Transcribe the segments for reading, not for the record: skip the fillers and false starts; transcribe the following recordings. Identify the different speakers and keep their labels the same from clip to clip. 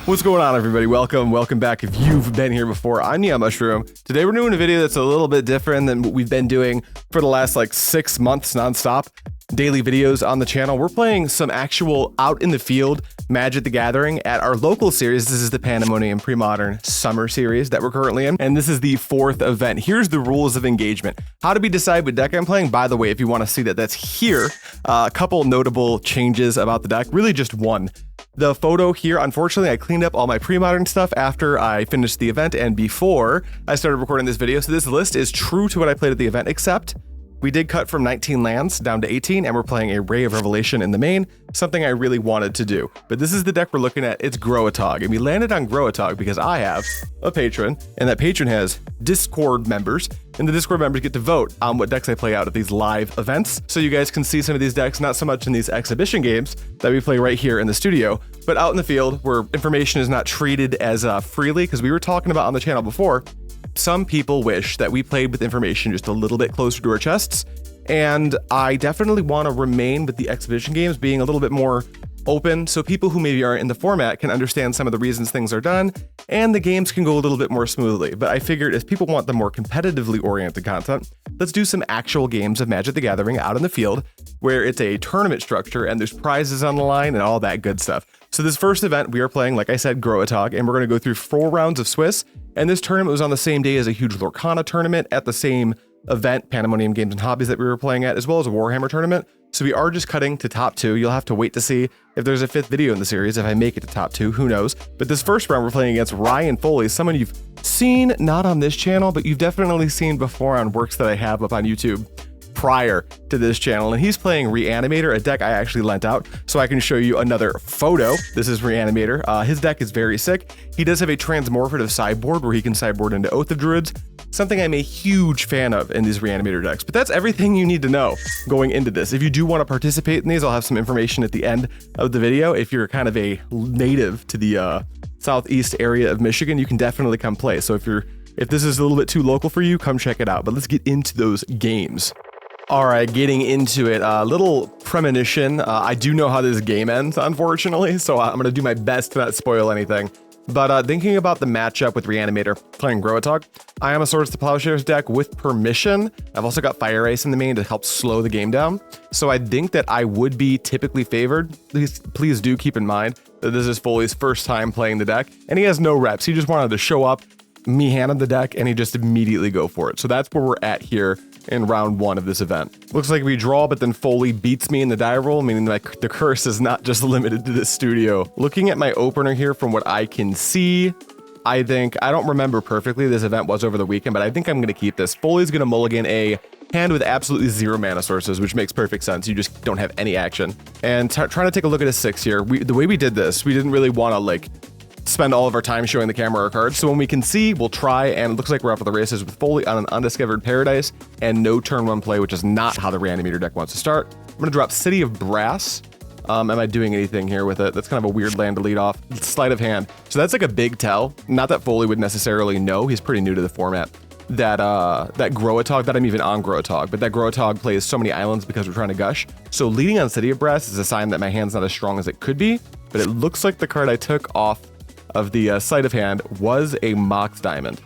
Speaker 1: What's going on, everybody? Welcome back. If you've been here before, I'm NeonMushroom. Today we're doing a video that's a little bit different than what we've been doing for the last 6 months nonstop. Daily videos on the channel. We're playing some actual out in the field Magic the Gathering at our local series. This is the Pandemonium Premodern Summer series that we're currently in, and this is the 4th event. Here's the rules of engagement. How do we decide what deck I'm playing? By the way, if you want to see that, that's here. A couple notable changes about the deck, really just one. The photo here, unfortunately, I cleaned up all my pre-modern stuff after I finished the event and before I started recording this video. So this list is true to what I played at the event, except we did cut from 19 lands down to 18, and we're playing a Ray of Revelation in the main, something I really wanted to do. But this is the deck we're looking at. It's Gro-a-tog, and we landed on Gro-a-tog because I have a patron, and that patron has Discord members, and the Discord members get to vote on what decks I play out at these live events. So you guys can see some of these decks, not so much in these exhibition games that we play right here in the studio, but out in the field where information is not treated as freely, because we were talking about on the channel before, some people wish that we played with information just a little bit closer to our chests, and I definitely want to remain with the exhibition games being a little bit more open so people who maybe aren't in the format can understand some of the reasons things are done, and the games can go a little bit more smoothly. But I figured if people want the more competitively oriented content, let's do some actual games of Magic the Gathering out in the field where it's a tournament structure and there's prizes on the line and all that good stuff. So this first event, we are playing, like I said, Gro-a-tog, and we're going to go through 4 rounds of Swiss. And this tournament was on the same day as a huge Lorcana tournament at the same event, Pandemonium Games and Hobbies, that we were playing at, as well as a Warhammer tournament. So we are just cutting to top 2. You'll have to wait to see if there's a 5th video in the series. If I make it to top 2, who knows? But this first round, we're playing against Ryan Foley, someone you've seen, not on this channel, but you've definitely seen before on works that I have up on YouTube prior to this channel, and he's playing Reanimator, a deck I actually lent out, so I can show you another photo. This is Reanimator. His deck is very sick. He does have a transmorphative sideboard where he can sideboard into Oath of Druids, something I'm a huge fan of in these Reanimator decks. But that's everything you need to know going into this. If you do want to participate in these, I'll have some information at the end of the video. If you're kind of a native to the southeast area of Michigan, you can definitely come play. So if this is a little bit too local for you, come check it out. But let's get into those games. All right, getting into it, a little premonition. I do know how this game ends, unfortunately, so I'm going to do my best to not spoil anything. But thinking about the matchup with Reanimator, playing Gro-a-tog, I am a Swords to Plowshares deck with permission. I've also got Fire Ice in the main to help slow the game down. So I think that I would be typically favored. Please do keep in mind that this is Foley's first time playing the deck, and he has no reps. He just wanted to show up, me hand him the deck, and he just immediately go for it. So that's where we're at here in round 1 of this event. Looks like we draw, but then Foley beats me in the die roll, meaning that the curse is not just limited to this studio. Looking at my opener here, from what I can see, I don't remember perfectly, this event was over the weekend, but I think I'm going to keep this. Foley's going to mulligan a hand with absolutely 0 mana sources, which makes perfect sense. You just don't have any action. And trying to take a look at his 6 here, the way we did this, we didn't really want to spend all of our time showing the camera our cards. So when we can see, we'll try, and it looks like we're off to the races with Foley on an Undiscovered Paradise and no turn 1 play, which is not how the Reanimator deck wants to start. I'm going to drop City of Brass. Am I doing anything here with it? That's kind of a weird land to lead off. Sleight of Hand. So that's like a big tell. Not that Foley would necessarily know. He's pretty new to the format. That Gro-a-tog, that I'm even on Gro-a-tog, but that Gro-a-tog plays so many islands because we're trying to gush. So leading on City of Brass is a sign that my hand's not as strong as it could be, but it looks like the card I took off of the Sleight of Hand was a Mox Diamond,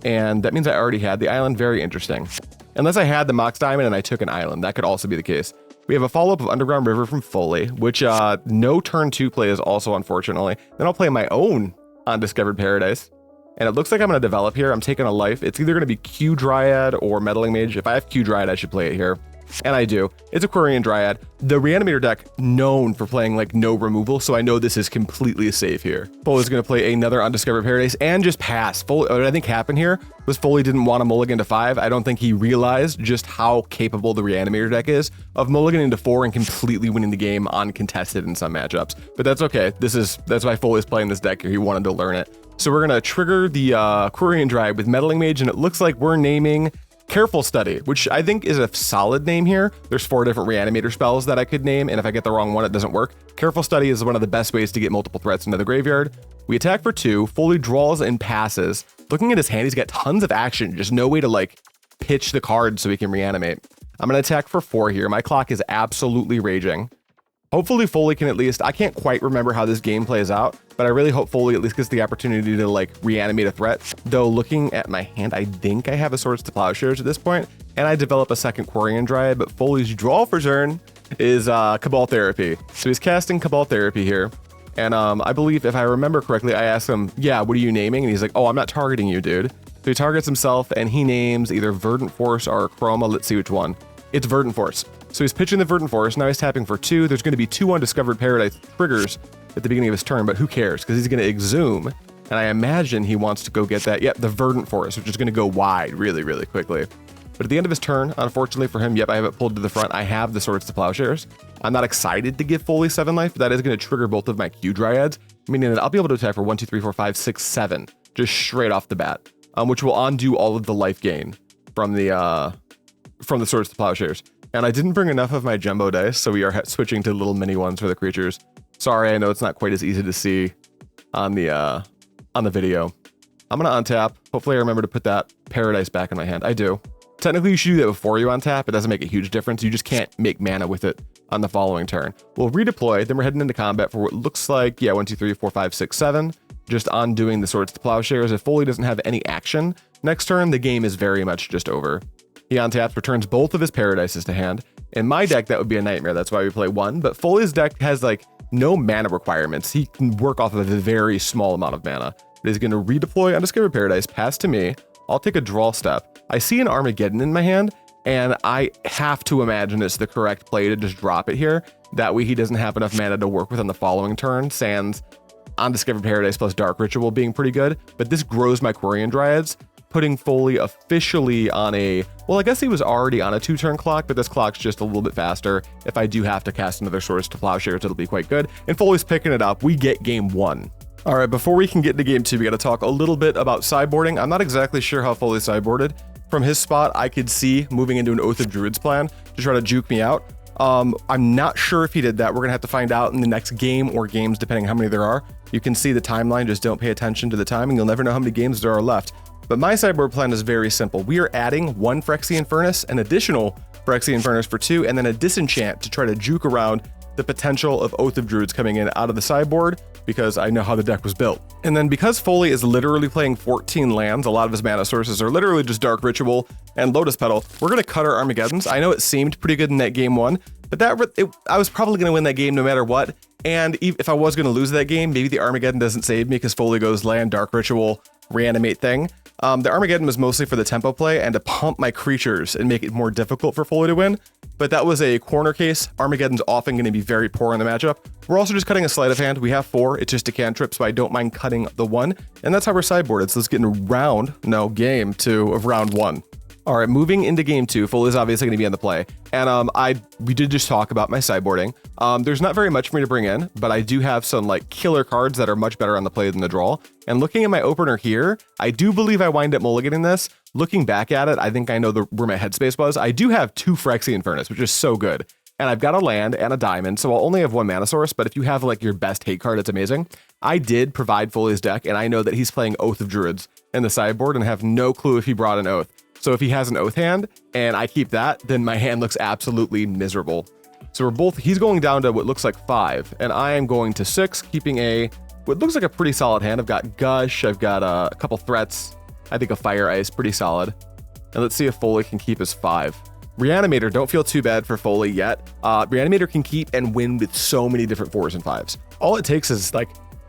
Speaker 1: and that means I already had the island. Very interesting. Unless I had the Mox Diamond and I took an island, that could also be the case. We have a follow-up of Underground River from Foley, which no turn 2 play is also, unfortunately. Then I'll play my own Undiscovered Paradise, and it looks like I'm going to develop here. I'm taking a life. It's either going to be Q Dryad or Meddling Mage. If I have Q Dryad, I should play it here. And I do. It's a Quirion Dryad. The Reanimator deck known for playing no removal, so I know this is completely safe here. Foley's going to play another Undiscovered Paradise and just pass. Foley, what I think happened here was Foley didn't want to mulligan to 5. I don't think he realized just how capable the Reanimator deck is of mulliganing to 4 and completely winning the game uncontested in some matchups. But that's okay. That's why Foley's playing this deck here. He wanted to learn it. So we're going to trigger the Quirion Dryad with Meddling Mage, and it looks like we're naming Careful Study, which I think is a solid name here. There's 4 different Reanimator spells that I could name, and if I get the wrong one, it doesn't work. Careful Study is one of the best ways to get multiple threats into the graveyard. We attack for 2, Foley draws and passes. Looking at his hand, he's got tons of action, just no way to pitch the card so he can reanimate. I'm going to attack for 4 here. My clock is absolutely raging. Hopefully Foley can at least, I can't quite remember how this game plays out, but I really hope Foley at least gets the opportunity to like reanimate a threat. Though looking at my hand, I think I have a Swords to Plowshares at this point, and I develop a second Quirion Dryad, but Foley's draw for turn is Cabal Therapy. So he's casting Cabal Therapy here. And I believe if I remember correctly, I asked him, yeah, what are you naming? And he's like, oh, I'm not targeting you, dude. So he targets himself and he names either Verdant Force or Chroma. Let's see which one. It's Verdant Force. So he's pitching the Verdant Force. Now he's tapping for 2. There's going to be 2 Undiscovered Paradise triggers at the beginning of his turn, but who cares? Because he's going to Exhume. And I imagine he wants to go get that. Yep, the Verdant Force, which is going to go wide really, really quickly. But at the end of his turn, unfortunately for him, yep, I have it pulled to the front. I have the Swords to Plowshares. I'm not excited to give Foley 7 life, but that is going to trigger both of my Q Dryads, meaning that I'll be able to attack for 1, 2, 3, 4, 5, 6, 7, just straight off the bat, which will undo all of the life gain from the Swords to Plowshares. And I didn't bring enough of my jumbo dice, so we are switching to little mini ones for the creatures. Sorry, I know it's not quite as easy to see on the video. I'm gonna untap. Hopefully I remember to put that Paradise back in my hand. I do. Technically, you should do that before you untap. It doesn't make a huge difference. You just can't make mana with it on the following turn. We'll redeploy, then we're heading into combat for what looks like, yeah, 1, 2, 3, 4, 5, 6, 7. Just undoing the Swords to Plowshares. If Foley doesn't have any action next turn, the game is very much just over. He untaps, returns both of his Paradises to hand. In my deck, that would be a nightmare. That's why we play 1. But Foley's deck has like no mana requirements. He can work off of a very small amount of mana. But he's going to redeploy Undiscovered Paradise, pass to me. I'll take a draw step. I see an Armageddon in my hand, and I have to imagine it's the correct play to just drop it here. That way he doesn't have enough mana to work with on the following turn, sans Undiscovered Paradise plus Dark Ritual being pretty good. But this grows my Quirion Dryads, putting Foley officially on a, well, I guess he was already on a 2-turn clock, but this clock's just a little bit faster. If I do have to cast another Swords to Plowshares, it'll be quite good. And Foley's picking it up. We get game 1. All right, before we can get into game 2, we got to talk a little bit about sideboarding. I'm not exactly sure how Foley sideboarded. From his spot, I could see moving into an Oath of Druids plan to try to juke me out. I'm not sure if he did that. We're gonna have to find out in the next game or games, depending on how many there are. You can see the timeline, just don't pay attention to the timing. You'll never know how many games there are left. But my sideboard plan is very simple. We are adding 1 Phyrexian Furnace, an additional Phyrexian Furnace for 2, and then a Disenchant to try to juke around the potential of Oath of Druids coming in out of the sideboard, because I know how the deck was built. And then because Foley is literally playing 14 lands, a lot of his mana sources are literally just Dark Ritual and Lotus Petal, we're gonna cut our Armageddons. I know it seemed pretty good in that game 1, but I was probably gonna win that game no matter what. And if I was gonna lose that game, maybe the Armageddon doesn't save me because Foley goes land, Dark Ritual, reanimate thing. The Armageddon was mostly for the tempo play and to pump my creatures and make it more difficult for Foley to win. But that was a corner case. Armageddon's often going to be very poor in the matchup. We're also just cutting a Sleight of Hand. We have 4. It's just a cantrip, so I don't mind cutting the 1. And that's how we're sideboarded. So let's get into game 2 of round 1. All right, moving into game 2, Foley's obviously going to be on the play. And we did just talk about my sideboarding. There's not very much for me to bring in, but I do have some like killer cards that are much better on the play than the draw. And looking at my opener here, I do believe I wind up mulliganing this. Looking back at it, I think I know where my headspace was. I do have 2 Phyrexian Furnace, which is so good. And I've got a land and a diamond, so I'll only have 1 mana source, but if you have like your best hate card, it's amazing. I did provide Foley's deck, and I know that he's playing Oath of Druids in the sideboard and have no clue if he brought an Oath. So if he has an Oath hand and I keep that, then my hand looks absolutely miserable. So he's going down to what looks like 5, and I am going to 6, keeping what looks like a pretty solid hand. I've got Gush, I've got a couple threats, I think a Fire Ice, pretty solid. And let's see if Foley can keep his 5. Reanimator, don't feel too bad for Foley yet. Reanimator can keep and win with so many different 4s and 5s. All it takes is like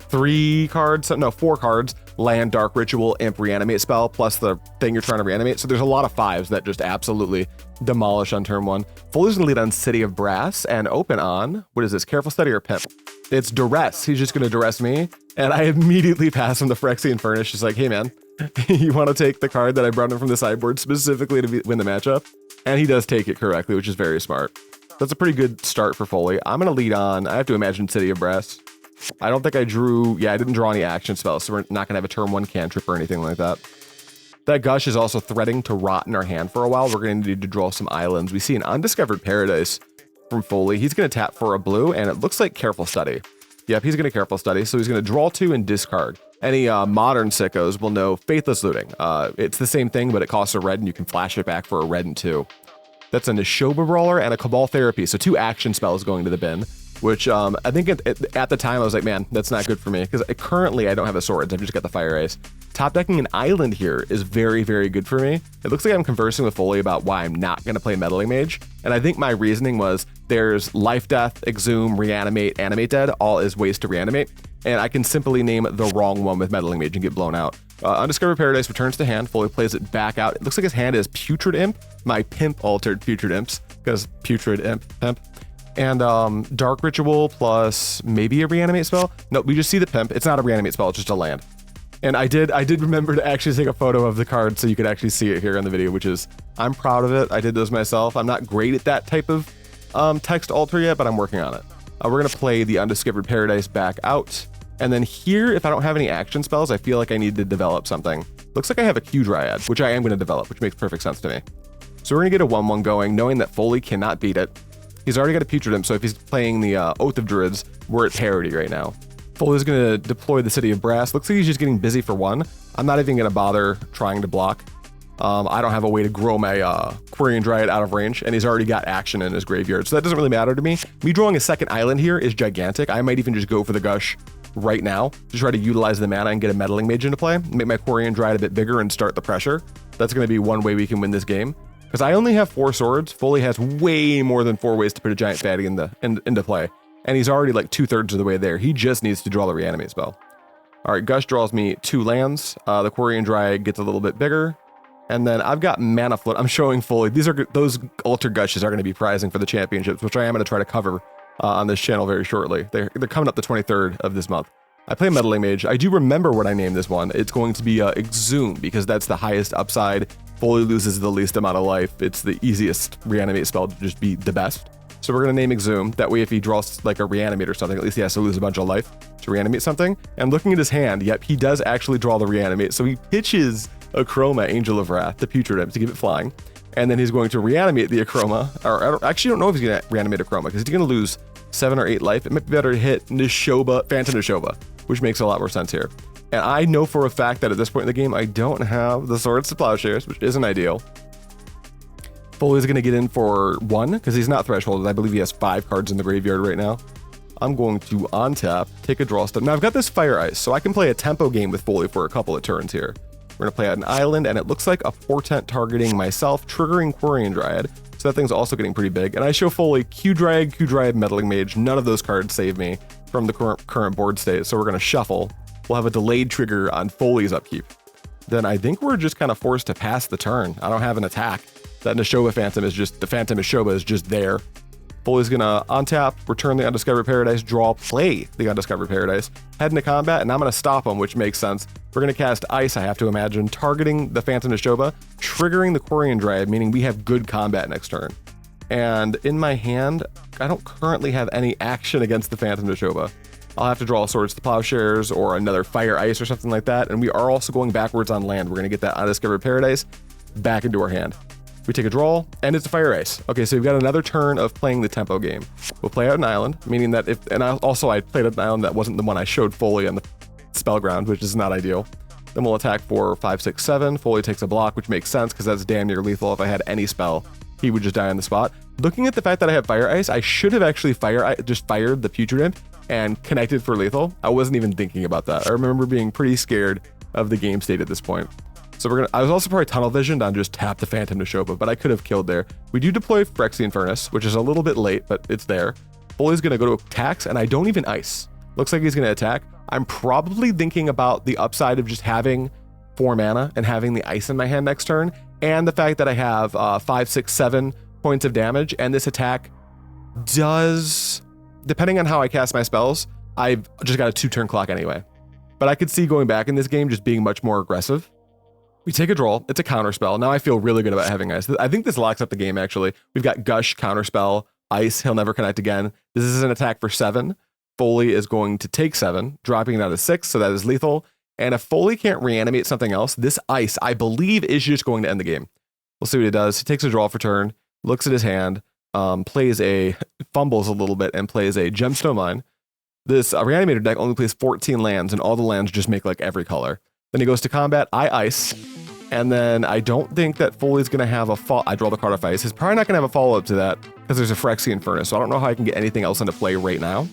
Speaker 1: 4 cards, land, Dark Ritual, Imp, Reanimate spell, plus the thing you're trying to reanimate. So there's a lot of 5s that just absolutely demolish on turn 1. Foley's gonna lead on City of Brass and open on, what is this, Careful Study or Pimp? It's Duress. He's just gonna Duress me, and I immediately pass him the Phyrexian Furnace. Just like, hey man, you wanna take the card that I brought in from the sideboard specifically to win the matchup? And he does take it correctly, which is very smart. That's a pretty good start for Foley. I'm gonna lead on, I have to imagine City of Brass. I don't think I didn't draw any action spells, so we're not gonna have a turn 1 cantrip or anything like that. That Gush is also threatening to rot in our hand for a while. We're gonna need to draw some islands. We see an Undiscovered Paradise from Foley. He's gonna tap for a blue, and it looks like Careful Study. Yep, he's gonna Careful Study, so he's gonna draw 2 and discard. Any modern sickos will know Faithless Looting. It's the same thing, but it costs a red, and you can flash it back for a red and 2. That's a Neshoba Brawler and a Cabal Therapy, so 2 action spells going to the bin. which I think at the time I was like, man, that's not good for me, because currently I don't have a swords. I've just got the Fire Ice. Top decking an island here is very, very good for me. It looks like I'm conversing with Foley about why I'm not going to play Meddling Mage, and I think my reasoning was there's Life Death, Exhume, Reanimate, Animate Dead, all is ways to reanimate, and I can simply name the wrong one with Meddling Mage and get blown out. Undiscovered Paradise returns to hand. Foley plays it back out. It looks like his hand is Putrid Imp, my pimp altered Putrid Imps, because Putrid Imp, pimp. And Dark Ritual plus maybe a Reanimate spell. No, we just see the pimp. It's not a Reanimate spell, it's just a land. And I did remember to actually take a photo of the card so you could actually see it here in the video, which is, I'm proud of it. I did those myself. I'm not great at that type of text alter yet, but I'm working on it. We're gonna play the Undiscovered Paradise back out. And then here, if I don't have any action spells, I feel like I need to develop something. Looks like I have a Q Dryad, which I am gonna develop, which makes perfect sense to me. So we're gonna get a 1/1 going, knowing that Foley cannot beat it. He's already got a Putrid Imp, so if he's playing the Oath of Druids, we're at parity right now. Foley's gonna deploy the City of Brass. Looks like he's just getting busy for 1. I'm not even gonna bother trying to block. I don't have a way to grow my Quirion Dryad out of range, and he's already got action in his graveyard, so that doesn't really matter to me. Me drawing a second island here is gigantic. I might even just go for the Gush right now to try to utilize the mana and get a Meddling Mage into play, make my Quirion Dryad a bit bigger and start the pressure. That's gonna be one way we can win this game. Because I only have 4 swords, Foley has way more than 4 ways to put a giant fatty into play. And he's already like 2/3 of the way there. He just needs to draw the Reanimate spell. All right, Gush draws me 2 lands. The Quirion Dryad gets a little bit bigger. And then I've got Mana Flood. I'm showing Foley. Those Alter Gushes are going to be prizing for the championships, which I am going to try to cover on this channel very shortly. They're coming up the 23rd of this month. I play Meddling Mage. I do remember what I named this one. It's going to be Exhume, because that's the highest upside. Foley loses the least amount of life. It's the easiest Reanimate spell to just be the best. So we're going to name Exhume. That way if he draws like a Reanimate or something, at least he has to lose a bunch of life to reanimate something. And looking at his hand, yep, he does actually draw the Reanimate. So he pitches Akroma, Angel of Wrath, the Putrid Imp to give it flying. And then he's going to reanimate the Akroma. Or I actually don't know if he's going to reanimate Akroma, because he's going to lose 7 or 8 life. It might be better to hit Nishoba, Phantom Nishoba, which makes a lot more sense here. And I know for a fact that at this point in the game, I don't have the Swords to Plowshares, which isn't ideal. Foley's going to get in for 1, because he's not thresholded. I believe he has 5 cards in the graveyard right now. I'm going to untap, take a draw step. Now I've got this Fire Ice, so I can play a tempo game with Foley for a couple of turns here. We're going to play out an island, and it looks like a Portent targeting myself, triggering Quirion Dryad. So that thing's also getting pretty big. And I show Foley Q Dryad, Meddling Mage. None of those cards save me from the current board state, so we're going to shuffle. We'll have a delayed trigger on Foley's upkeep. Then I think we're just kind of forced to pass the turn. I don't have an attack. That Nishoba Phantom is just, the Phantom Nishoba is just there. Foley's gonna untap, return the Undiscovered Paradise, draw, play the Undiscovered Paradise, head into combat, and I'm gonna stop him, which makes sense. We're gonna cast Ice, I have to imagine, targeting the Phantom Nishoba, triggering the Quirion Dryad, meaning we have good combat next turn. And in my hand, I don't currently have any action against the Phantom Nishoba. I'll have to draw Swords to Plowshares or another Fire Ice or something like that, and we are also going backwards on land. We're gonna get that Undiscovered Paradise back into our hand. We take a draw, and it's a Fire Ice. Okay, so we've got another turn of playing the tempo game. We'll play out an island, meaning that if, and I played out an island that wasn't the one I showed Foley on the Spellground, which is not ideal. Then we'll attack for 5, 6, 7. Foley takes a block, which makes sense because that's damn near lethal. If I had any spell, he would just die on the spot. Looking at the fact that I have Fire Ice, I should have actually just fired the Putrid Imp and connected for lethal. I wasn't even thinking about that. I remember being pretty scared of the game state at this point. So I was also probably tunnel visioned on just tap the Phantom Nishoba, but I could have killed there. We do deploy Phyrexian Furnace, which is a little bit late, but it's there. Foley's gonna go to attacks, and I don't even ice. Looks like he's gonna attack. I'm probably thinking about the upside of just having 4 mana and having the ice in my hand next turn, and the fact that I have 5, 6, 7 points of damage, and this attack does, depending on how I cast my spells, I've just got a 2-turn clock anyway. But I could see going back in this game just being much more aggressive. We take a draw. It's a counterspell. Now I feel really good about having ice. I think this locks up the game, actually. We've got Gush, counterspell, ice. He'll never connect again. This is an attack for 7. Foley is going to take 7, dropping it down to 6, so that is lethal. And if Foley can't reanimate something else, this ice, I believe, is just going to end the game. We'll see what he does. He takes a draw for turn, looks at his hand, fumbles a little bit, and plays a Gemstone Mine. This Reanimator deck only plays 14 lands, and all the lands just make like every color. Then he goes to combat. I ice. And then I don't think that Foley's going to have a I draw the card of ice. He's probably not going to have a follow-up to that because there's a Phyrexian Furnace. So I don't know how I can get anything else into play right now.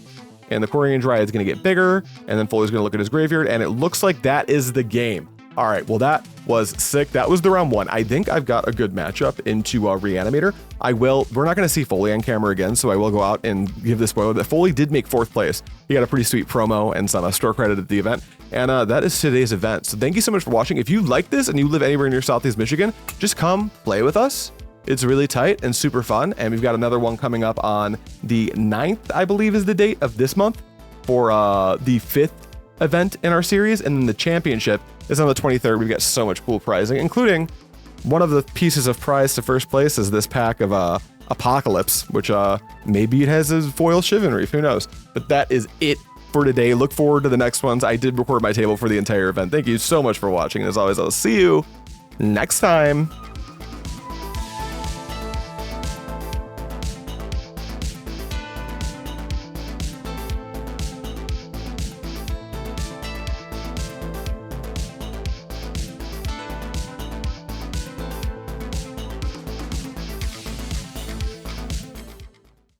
Speaker 1: And the Quirion Dryad is going to get bigger. And then Foley's going to look at his graveyard. And it looks like that is the game. All right, well, that was sick. That was the round one. I think I've got a good matchup into Reanimator. We're not going to see Foley on camera again, so I will go out and give the spoiler that Foley did make 4th place. He got a pretty sweet promo and some store credit at the event. And that is today's event. So thank you so much for watching. If you like this and you live anywhere near Southeast Michigan, just come play with us. It's really tight and super fun. And we've got another one coming up on the 9th, I believe is the date of this month for the 5th event in our series. And then the championship is on the 23rd. We've got so much cool prizing, including one of the pieces of prize to first place is this pack of Apocalypse, which maybe it has a foil Shivan Reef, who knows? But that is it for today. Look forward to the next ones. I did record my table for the entire event. Thank you so much for watching. And as always, I'll see you next time.